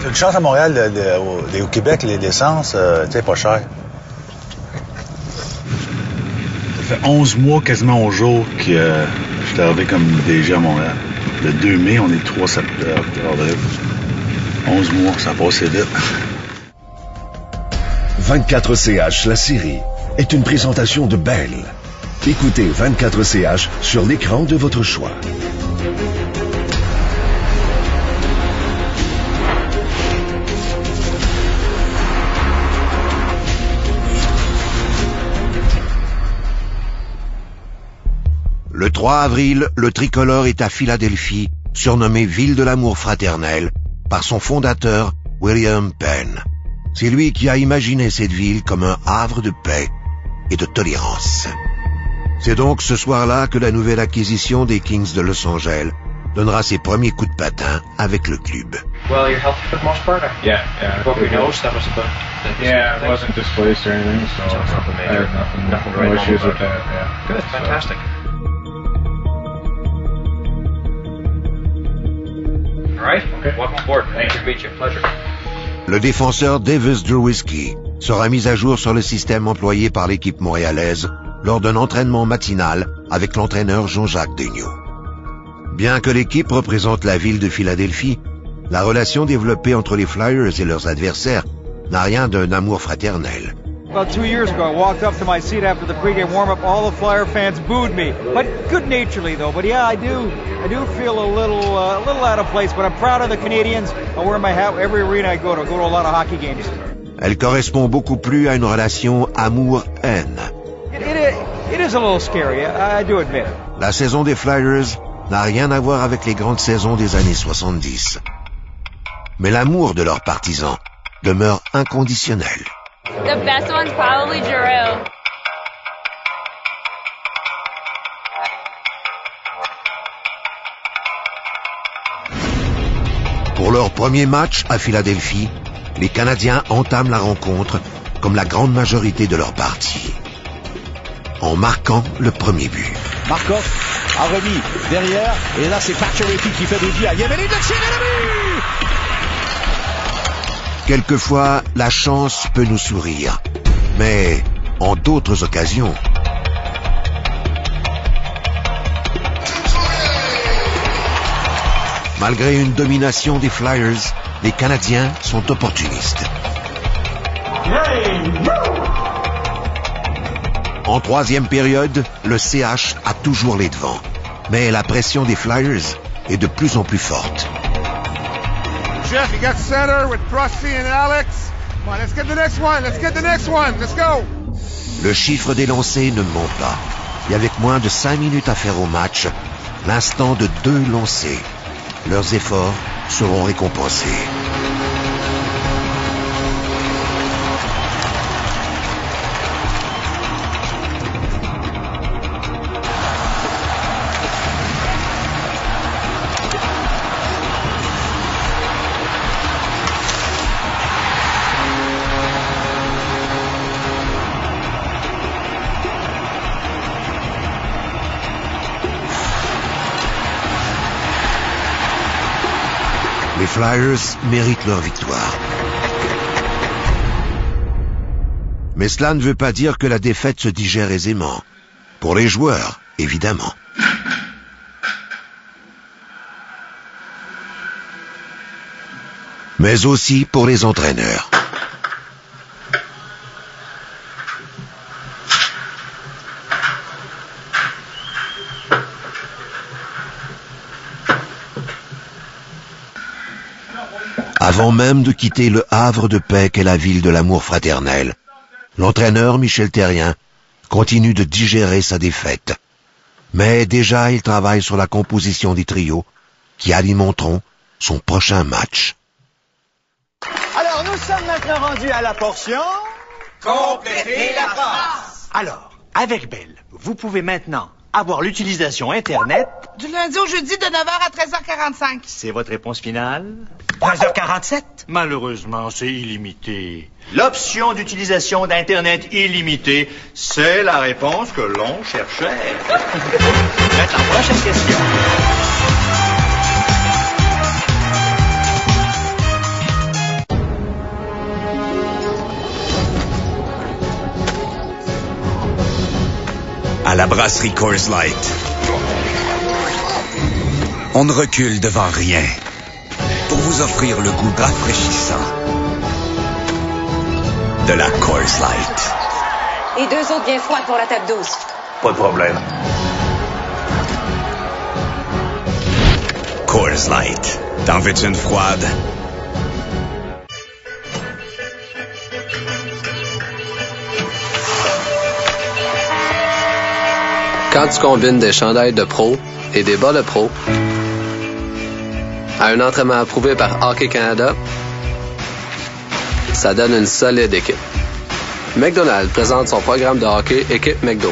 Une chance à Montréal, au Québec, l'essence, tu sais, pas cher. Ça fait 11 mois quasiment au jour que je suis arrivé comme DG à Montréal. Le 2 mai, on est 3 septembre. 11 mois, ça passe vite. 24CH, la série, est une présentation de Bell. Écoutez 24CH sur l'écran de votre choix. Le 3 avril, le tricolore est à Philadelphie, surnommé Ville de l'amour fraternel, par son fondateur, William Penn. C'est lui qui a imaginé cette ville comme un havre de paix et de tolérance. C'est donc ce soir-là que la nouvelle acquisition des Kings de Los Angeles donnera ses premiers coups de patin avec le club. Well, you're healthy for the most part? Yeah. What we noticed, that was about... Yeah, it wasn't displaced or anything, so nothing major. I had nothing Right, no issues normal with that, yeah. Good, fantastic. All right, okay. Welcome aboard. Thank you to meet you. Pleasure. Le défenseur Davis Drewiski sera mis à jour sur le système employé par l'équipe montréalaise lors d'un entraînement matinal avec l'entraîneur Jean-Jacques Daigneault. Bien que l'équipe représente la ville de Philadelphie, la relation développée entre les Flyers et leurs adversaires n'a rien d'un amour fraternel. About 2 years ago, I walked up to my seat after the pregame warm-up. All the Flyer fans booed me, but good-naturedly though. But yeah, I do feel a little out of place. But I'm proud of the Canadians. I wear my hat every arena I go to. I go to a lot of hockey games. Elle correspond beaucoup plus à une relation amour-haine. It is a little scary, I do admit. La saison des Flyers n'a rien à voir avec les grandes saisons des années 70. Mais l'amour de leurs partisans demeure inconditionnel. The best one's probably Giroux. Pour leur premier match à Philadelphie, les Canadiens entament la rencontre comme la grande majorité de leur partie, en marquant le premier but. Markov a remis derrière, et là c'est Pacioretty qui fait des à Yemeni de tirer le but! Quelquefois, la chance peut nous sourire, mais en d'autres occasions, malgré une domination des Flyers, les Canadiens sont opportunistes. En troisième période, le CH a toujours les devants, mais la pression des Flyers est de plus en plus forte. Jeff, you got center with Krusty and Alex. Come on, let's get the next one. Let's get the next one. Let's go. Le chiffre des lancers ne monte pas. Et avec moins de 5 minutes à faire au match, l'instant de 2 lancers, leurs efforts seront récompensés. Les Flyers méritent leur victoire. Mais cela ne veut pas dire que la défaite se digère aisément. Pour les joueurs, évidemment. Mais aussi pour les entraîneurs. Avant même de quitter le havre de paix qu'est la ville de l'amour fraternel, l'entraîneur Michel Therrien continue de digérer sa défaite. Mais déjà, il travaille sur la composition des trios qui alimenteront son prochain match. Alors, nous sommes maintenant rendus à la portion... Compléter la phrase. Alors, avec Bell, vous pouvez maintenant avoir l'utilisation Internet... Du lundi au jeudi de 9h à 13h45. C'est votre réponse finale? 13h47? Malheureusement, c'est illimité. L'option d'utilisation d'Internet illimitée, c'est la réponse que l'on cherchait. Maintenant, prochaine question. brasserie Coors Light. On ne recule devant rien pour vous offrir le goût rafraîchissant de la Coors Light. Et 2 autres bien froides pour la table douce. Pas de problème. Coors Light. T'en veux-tu une froide? Quand tu combines des chandails de pro et des bas de pro à un entraînement approuvé par Hockey Canada, ça donne une solide équipe. McDonald's présente son programme de hockey Équipe McDo.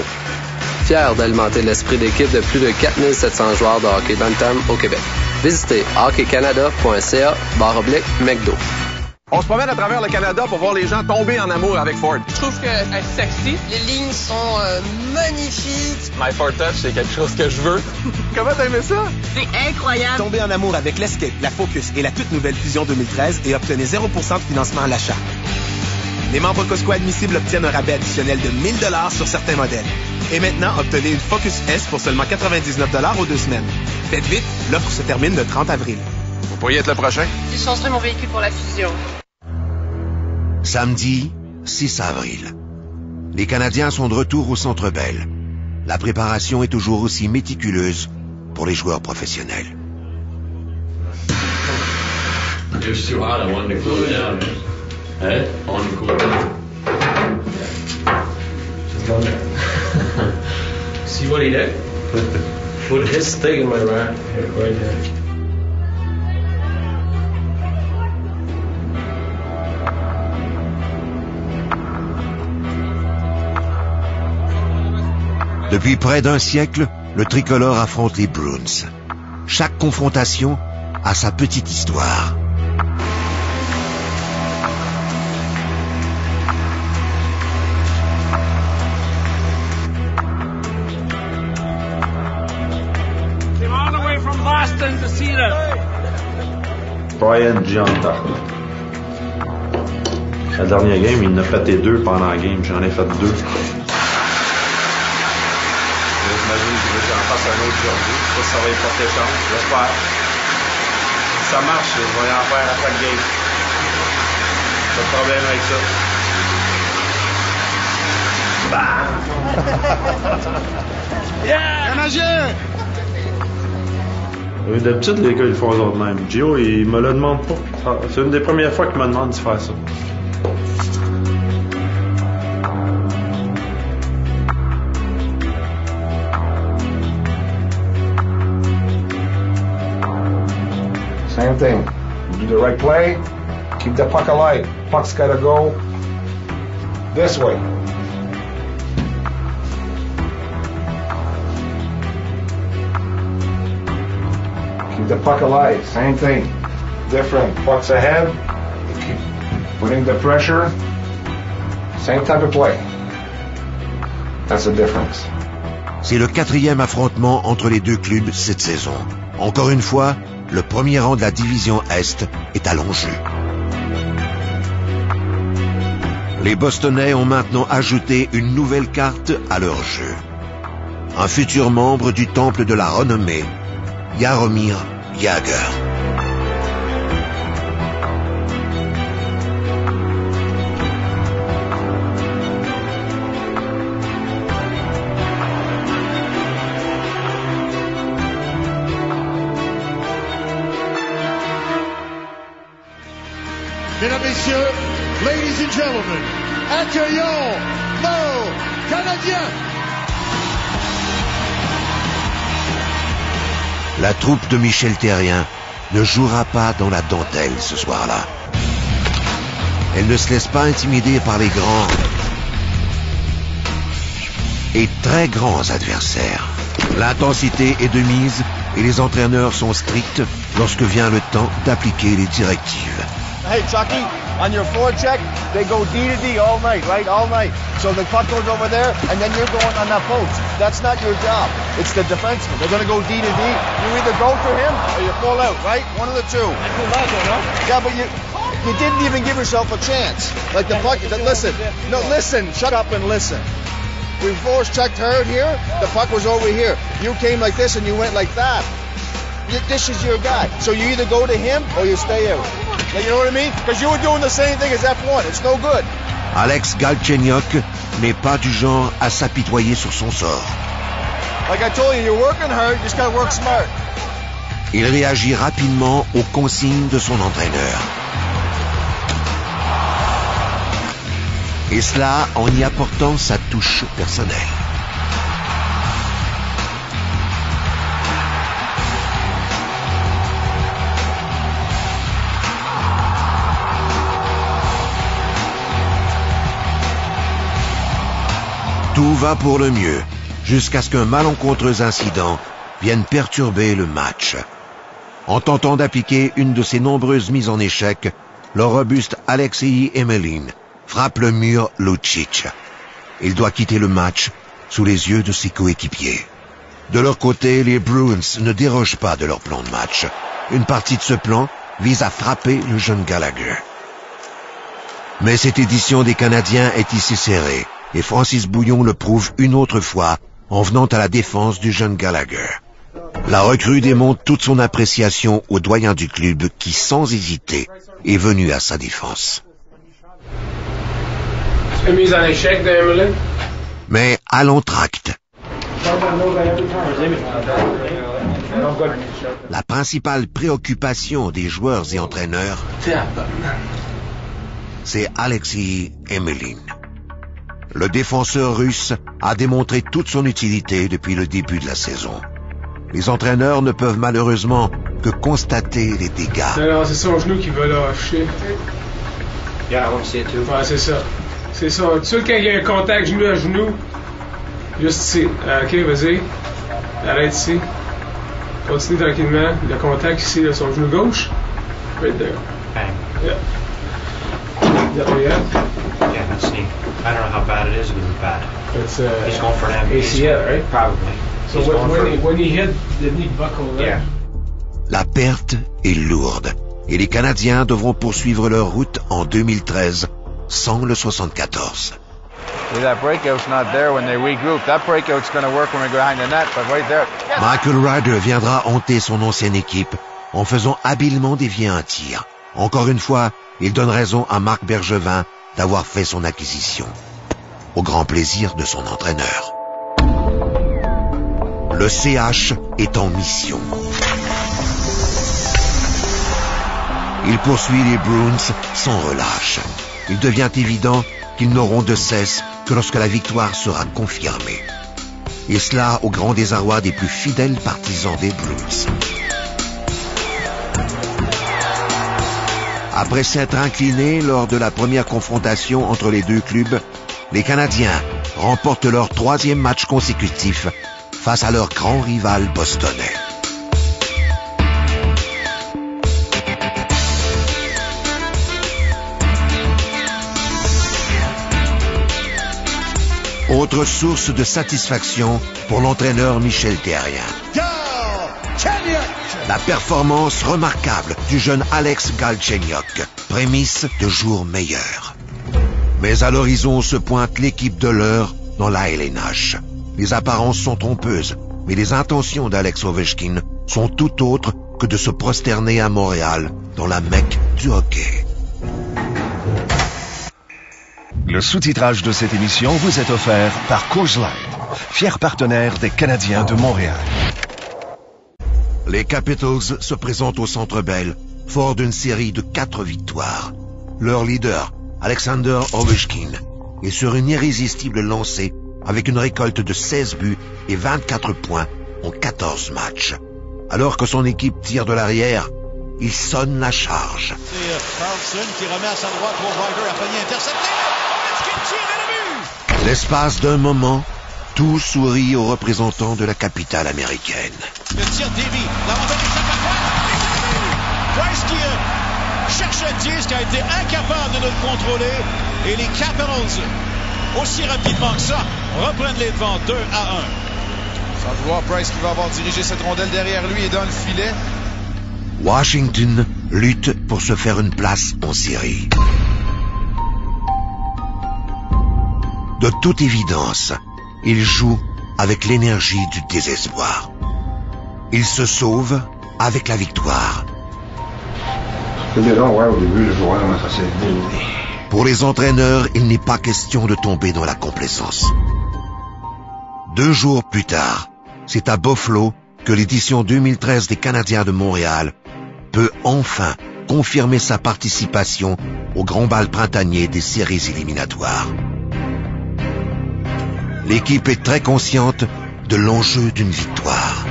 Fier d'alimenter l'esprit d'équipe de plus de 4700 joueurs de hockey bantam au Québec. Visitez hockeycanada.ca/McDo. On se promène à travers le Canada pour voir les gens tomber en amour avec Ford. Je trouve qu'elle est sexy. Les lignes sont magnifiques. My Ford Touch, c'est quelque chose que je veux. Comment t'as aimé ça? C'est incroyable. Tombez en amour avec l'Escape, la Focus et la toute nouvelle Fusion 2013 et obtenez 0% de financement à l'achat. Les membres Costco admissibles obtiennent un rabais additionnel de 1000 $ sur certains modèles. Et maintenant, obtenez une Focus S pour seulement 99 $ aux 2 semaines. Faites vite, l'offre se termine le 30 avril. Vous pourriez être le prochain? J'ai changé mon véhicule pour la Fusion. Samedi, 6 avril. Les Canadiens sont de retour au Centre Bell. La préparation est toujours aussi méticuleuse pour les joueurs professionnels. It was too hot, I wanted to cool it down. I wanted to cool it down. Just down there. See what he did? Put his stick in my right here. Depuis près d'un siècle, le tricolore affronte les Bruins. Chaque confrontation a sa petite histoire. Came all the way from Boston to see them. Brian Gianta. La dernière game, il en a fait 2 pendant la game. J'en ai fait 2. J'imagine qu'il veut que j'en fasse un autre aujourd'hui. Je sais pas si ça va y porter chance. J'espère. Si ça marche, je vais en faire à chaque game. Pas de problème avec ça. Yeah! Canadien! D'habitude, les gars, ils font eux autres même. Gio, il me le demande pas. C'est une des premières fois qu'il me demande de faire ça. Same thing. You do the right play, keep the puck alive. Puck's gotta go this way. Keep the puck alive. Same thing. Different. Puck's ahead. Keep putting the pressure. Same type of play. That's the difference. C'est le 4e affrontement entre les deux clubs cette saison. Encore une fois, le premier rang de la division Est est à l'enjeu. Les Bostonnais ont maintenant ajouté une nouvelle carte à leur jeu. Un futur membre du Temple de la Renommée, Jaromir Jagr. Mesdames, Messieurs, ladies and gentlemen, accueillons nos Canadiens! La troupe de Michel Therrien ne jouera pas dans la dentelle ce soir-là. Elle ne se laisse pas intimider par les grands et très grands adversaires. L'intensité est de mise et les entraîneurs sont stricts lorsque vient le temps d'appliquer les directives. Hey, Chucky, on your forecheck, they go D to D all night, right? All night. So the puck goes over there, and then you're going on that post. That's not your job. It's the defenseman. They're going to go D to D. You either go for him or you pull out, right? One of the two. Yeah, but you didn't even give yourself a chance. Like the puck, listen. No, listen. Shut up and listen. We force-checked Hurd here. The puck was over here. You came like this and you went like that. This is your guy. So you either go to him or you stay out. Now, you know what I mean? Because you were doing the same thing as F1. It's no good. Alex Galchenyuk n'est pas du genre à s'apitoyer sur son sort. Like I told you, you're working hard, you just gotta work smart. Il réagit rapidement aux consignes de son entraîneur. Et cela en y apportant sa touche personnelle. Tout va pour le mieux, jusqu'à ce qu'un malencontreux incident vienne perturber le match. En tentant d'appliquer une de ses nombreuses mises en échec, le robuste Alexei Emelin frappe le mur Lucic. Il doit quitter le match sous les yeux de ses coéquipiers. De leur côté, les Bruins ne dérogent pas de leur plan de match. Une partie de ce plan vise à frapper le jeune Gallagher. Mais cette édition des Canadiens est ici serrée, et Francis Bouillon le prouve une autre fois en venant à la défense du jeune Gallagher. La recrue démontre toute son appréciation au doyen du club qui, sans hésiter, est venu à sa défense. Mise en échec de Emelin. Mais à l'entracte. La principale préoccupation des joueurs et entraîneurs, c'est Alexei Emelin. Le défenseur russe a démontré toute son utilité depuis le début de la saison. Les entraîneurs ne peuvent malheureusement que constater les dégâts. Non, c'est son genou qui va lâcher. Yeah, on sait tout. Ouais, c'est ça. C'est ça. Tu sais, quand il y a un contact genou à genou, juste ici. OK, vas-y. Arrête ici. Continue tranquillement. Le contact ici, là, son genou gauche. Right there. Bang. Yeah. Is that what you have? Yeah, that's neat. I don't know how bad it is, but it's bad. It's He's going for an ACL, right? Probably. So when he hit, the knee buckle there? Yeah. La perte est lourde et les Canadiens devront poursuivre leur route en 2013 sans le 74. That breakout's not there when they regroup. That breakout's going to work when we go behind the net, but right there. Michael Ryder viendra hanter son ancienne équipe en faisant habilement dévier un tir. Encore une fois, il donne raison à Marc Bergevin d'avoir fait son acquisition, au grand plaisir de son entraîneur. Le CH est en mission. Il poursuit les Bruins sans relâche. Il devient évident qu'ils n'auront de cesse que lorsque la victoire sera confirmée. Et cela au grand désarroi des plus fidèles partisans des Blues. Après s'être inclinés lors de la première confrontation entre les deux clubs, les Canadiens remportent leur 3e match consécutif face à leur grand rival bostonnais. Autre source de satisfaction pour l'entraîneur Michel Therrien. La performance remarquable du jeune Alex Galchenyuk, prémisse de jours meilleurs. Mais à l'horizon se pointe l'équipe de l'heure dans la LNH. Les apparences sont trompeuses, mais les intentions d'Alex Ovechkin sont tout autres que de se prosterner à Montréal dans la Mecque du hockey. Le sous-titrage de cette émission vous est offert par Coors Light, fier partenaire des Canadiens de Montréal. Les Capitals se présentent au Centre Bell, forts d'une série de 4 victoires. Leur leader, Alexander Ovechkin, est sur une irrésistible lancée avec une récolte de 16 buts et 24 points en 14 matchs. Alors que son équipe tire de l'arrière, il sonne la charge. C'est Carlson qui remet à sa droite pour Ryder, a failli intercepter. Ovechkin tire et le but! L'espace d'un moment, tout sourit aux représentants de la capitale américaine. Le tir Davy, l'avantage du Champagne. Price qui cherche le tir, qui a été incapable de le contrôler. Et les Capitals, aussi rapidement que ça, reprennent les devants 2-1. Sans vouloir, Price qui va avoir dirigé cette rondelle derrière lui et dans le filet. Washington lutte pour se faire une place en série. De toute évidence, il joue avec l'énergie du désespoir. Il se sauve avec la victoire. Pour les entraîneurs, il n'est pas question de tomber dans la complaisance. 2 jours plus tard, c'est à Buffalo que l'édition 2013 des Canadiens de Montréal peut enfin confirmer sa participation au grand bal printanier des séries éliminatoires. L'équipe est très consciente de l'enjeu d'une victoire.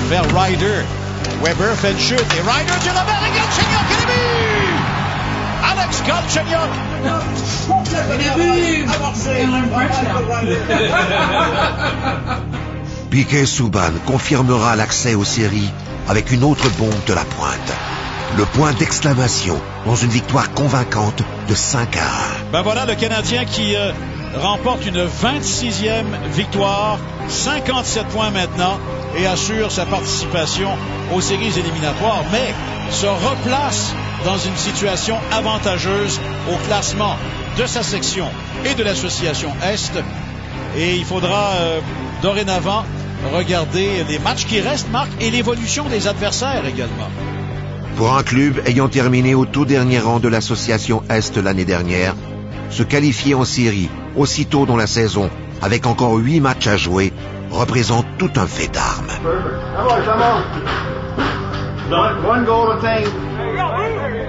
Vers Ryder. Weber fait une chute et Ryder du revers et Galchenyuk, il est but! Alex Galchenyuk! Piquet Subban confirmera l'accès aux séries avec une autre bombe de la pointe. Le point d'exclamation dans une victoire convaincante de 5-1. Ben voilà le Canadien qui remporte une 26e victoire, 57 points maintenant, et assure sa participation aux séries éliminatoires, mais se replace dans une situation avantageuse au classement de sa section et de l'association Est. Et il faudra dorénavant regarder les matchs qui restent, Marc, et l'évolution des adversaires également. Pour un club ayant terminé au tout dernier rang de l'association Est l'année dernière, se qualifier en série aussitôt dans la saison, avec encore 8 matchs à jouer, représente tout un fait d'armes.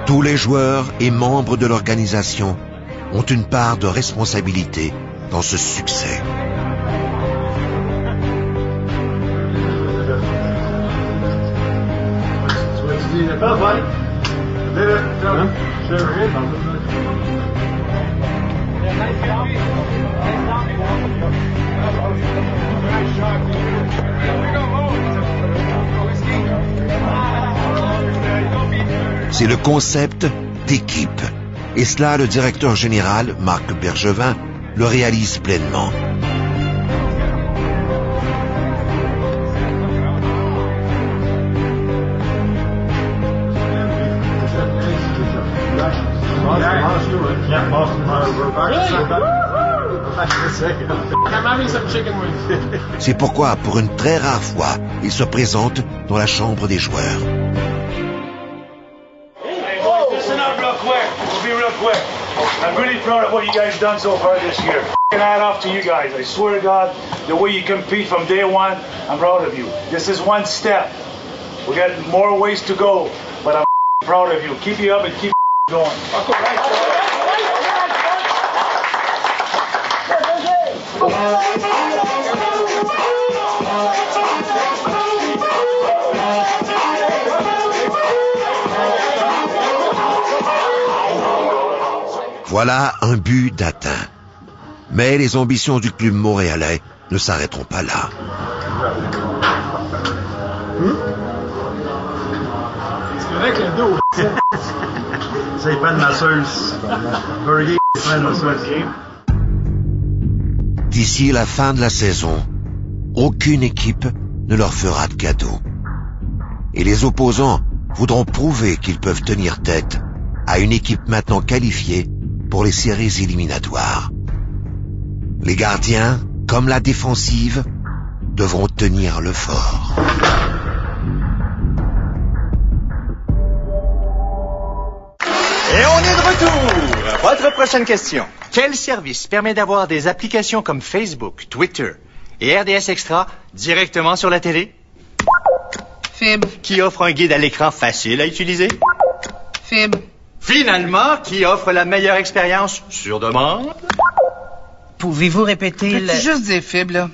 Tous les joueurs et membres de l'organisation ont une part de responsabilité dans ce succès. C'est le concept d'équipe. Et cela, le directeur général, Marc Bergevin, le réalise pleinement. C'est pourquoi, pour une très rare fois, il se présente dans la chambre des joueurs. I'm really proud of what you guys done so far this year. Hat off to you guys. I swear to God, the way you compete from day one, I'm proud of you. This is one step. We got more ways to go, but I'm proud of you. Keep you up and keep going. Voilà un but d'atteint. Mais les ambitions du club montréalais ne s'arrêteront pas là. C'est correct le dos. Ça y prend de masseuse. Burger, il prend de masseuse. D'ici la fin de la saison, aucune équipe ne leur fera de cadeau. Et les opposants voudront prouver qu'ils peuvent tenir tête à une équipe maintenant qualifiée pour les séries éliminatoires. Les gardiens, comme la défensive, devront tenir le fort. Et on est de retour. Votre prochaine question. Quel service permet d'avoir des applications comme Facebook, Twitter et RDS Extra directement sur la télé? Fib. Qui offre un guide à l'écran facile à utiliser? Fib. Finalement, qui offre la meilleure expérience sur demande? Pouvez-vous répéter Peux-tu juste dire Fib, là?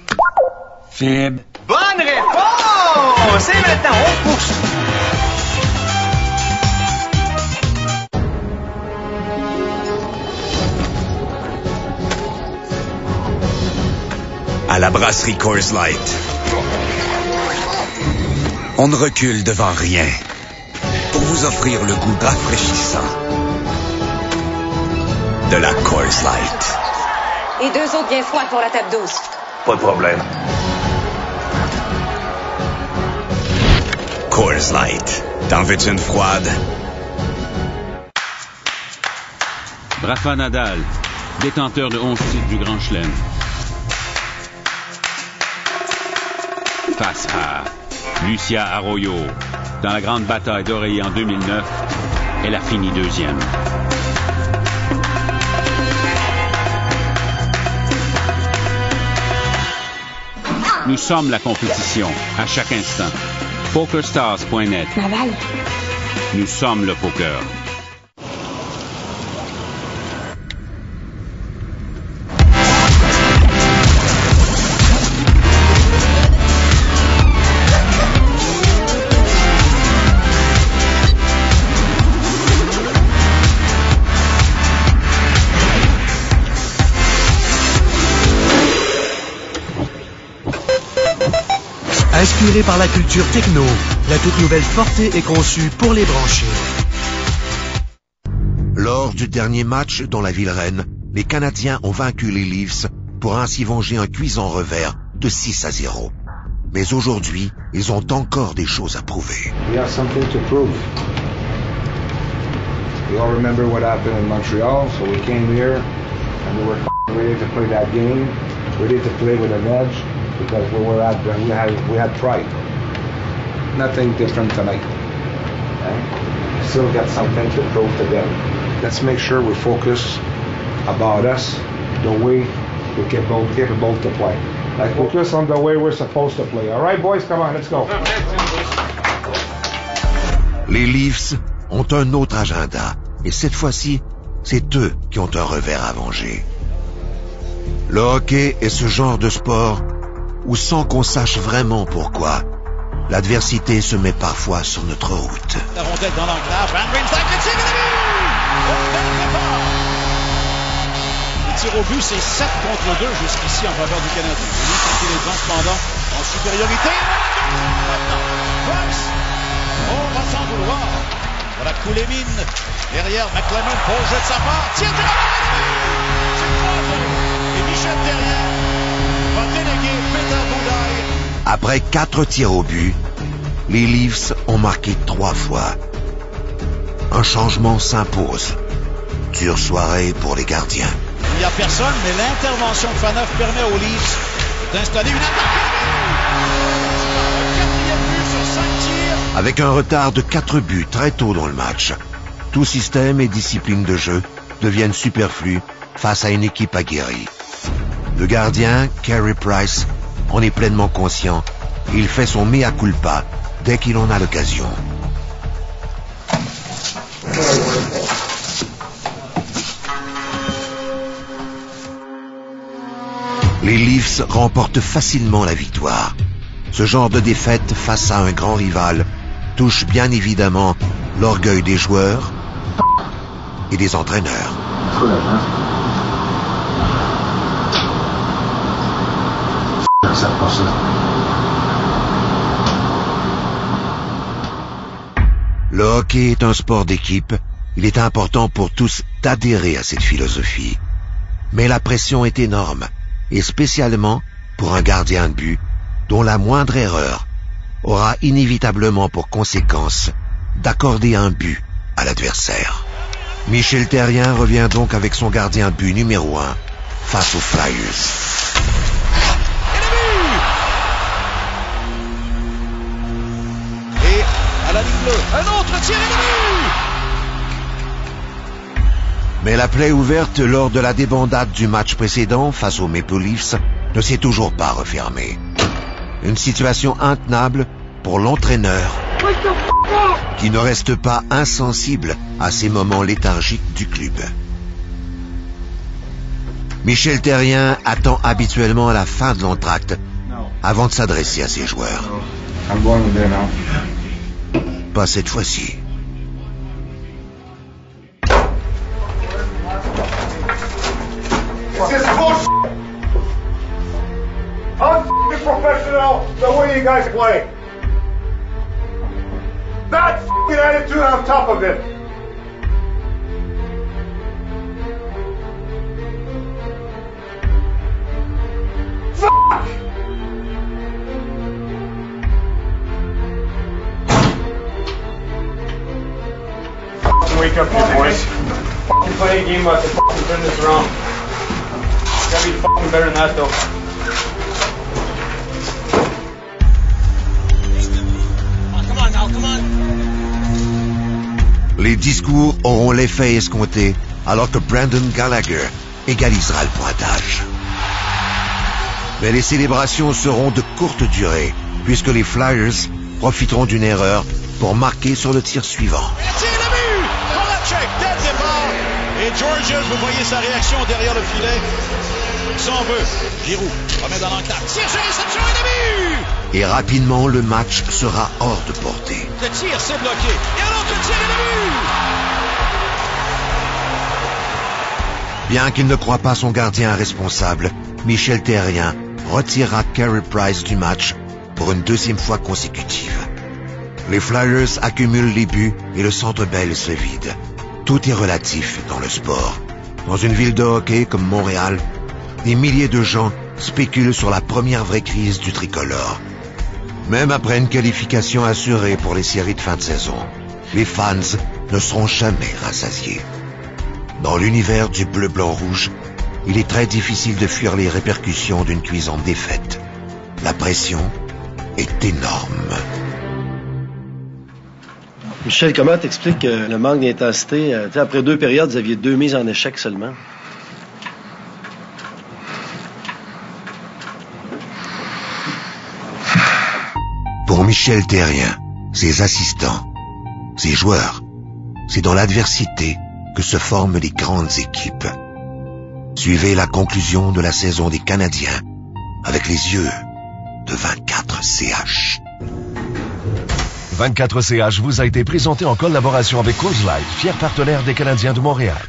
Fib. Bonne réponse! Et maintenant, on poursuit. À la brasserie Coors Light, on ne recule devant rien. pour vous offrir le goût rafraîchissant de la Coors Light. Et 2 autres bien froides pour la table douce. Pas de problème. Coors Light. T'en veux-tu une froide? Rafa Nadal, détenteur de 11 titres du Grand Chelem. Face à Lucia Arroyo. Dans la grande bataille d'Oreilles en 2009, elle a fini 2e. Nous sommes la compétition, à chaque instant. PokerStars.net. Naval. Nous sommes le poker. Inspiré par la culture techno, la toute nouvelle Forte est conçue pour les branchés. Lors du dernier match dans la ville reine, les Canadiens ont vaincu les Leafs pour ainsi venger un cuisant revers de 6-0. Mais aujourd'hui, ils ont encore des choses à prouver. We have something to prove. We all remember what happened in Montreal, so we came here and we were ready to play that game, ready to play with an edge. Because we had pride. Nothing different tonight. Okay? Still got something to prove to them. Let's make sure we focus about us, the way we're capable to play. Like focus on the way we're supposed to play. All right, boys, come on, let's go. Les Leafs ont un autre agenda, et cette fois-ci, c'est eux qui ont un revers à venger. Le hockey est ce genre de sport où, sans qu'on sache vraiment pourquoi, l'adversité se met parfois sur notre route. La rondelle dans l'enclave, Van Riemsdyk, le tir et le but! Le tir au but, c'est 7 contre 2 jusqu'ici en faveur du Canadien. Les les devant cependant en supériorité. Price, on va s'en vouloir. Voilà Koulémine derrière McLennan, Paul jette sa part, tire de la balle! C'est 3-2. Et Michel Therrien va déléguer Peter Budaj. Après 4 tirs au but, les Leafs ont marqué 3 fois. Un changement s'impose. Dure soirée pour les gardiens. Il n'y a personne, mais l'intervention de Faneuf permet aux Leafs d'installer une attaque. Un 4e but sur 5 tirs. Avec un retard de 4 buts très tôt dans le match, tout système et discipline de jeu deviennent superflus face à une équipe aguerrie. Le gardien, Carey Price, en est pleinement conscient. Il fait son mea culpa dès qu'il en a l'occasion. Les Leafs remportent facilement la victoire. Ce genre de défaite face à un grand rival touche bien évidemment l'orgueil des joueurs et des entraîneurs. Le hockey est un sport d'équipe. Il est important pour tous d'adhérer à cette philosophie. Mais la pression est énorme, et spécialement pour un gardien de but dont la moindre erreur aura inévitablement pour conséquence d'accorder un but à l'adversaire. Michel Therrien revient donc avec son gardien de but numéro 1 face aux Flyers. La ligne bleue, un autre tir et le but! Mais la plaie ouverte lors de la débandade du match précédent face aux Maple Leafs ne s'est toujours pas refermée. Une situation intenable pour l'entraîneur qui ne reste pas insensible à ces moments léthargiques du club. Michel Therrien attend habituellement la fin de l'entracte avant de s'adresser à ses joueurs. Pas cette fois-ci. This is bullshit. Unprofessional the way you guys play. bad f***ing attitude on top of it. Fuck! Wake up, you boys. Fucking play a game about to fucking turn this around. Gotta be fucking better than that, though. Come on now, come on. Les discours auront l'effet escompté alors que Brandon Gallagher égalisera le pointage. Mais les célébrations seront de courte durée puisque les Flyers profiteront d'une erreur pour marquer sur le tir suivant. Check dès le départ. Et Georgia, vous voyez sa réaction derrière le filet. S'en veut. Giroux remet dans l'enclave. Tire sur réception et le but! Et rapidement, le match sera hors de portée. Le tir, c'est bloqué. Et alors que le tir et le but! Bien qu'il ne croie pas son gardien responsable, Michel Therrien retirera Carey Price du match pour une deuxième fois consécutive. Les Flyers accumulent les buts et le Centre Bell se vide. Tout est relatif dans le sport. Dans une ville de hockey comme Montréal, des milliers de gens spéculent sur la première vraie crise du tricolore. Même après une qualification assurée pour les séries de fin de saison, les fans ne seront jamais rassasiés. Dans l'univers du bleu-blanc-rouge, il est très difficile de fuir les répercussions d'une cuisante défaite. La pression est énorme. Michel, comment t'expliques le manque d'intensité? Après 2 périodes, vous aviez 2 mises en échec seulement. Pour Michel Therrien, ses assistants, ses joueurs, c'est dans l'adversité que se forment les grandes équipes. Suivez la conclusion de la saison des Canadiens avec les yeux de 24CH. 24CH vous a été présenté en collaboration avec Coors Light, fier partenaire des Canadiens de Montréal.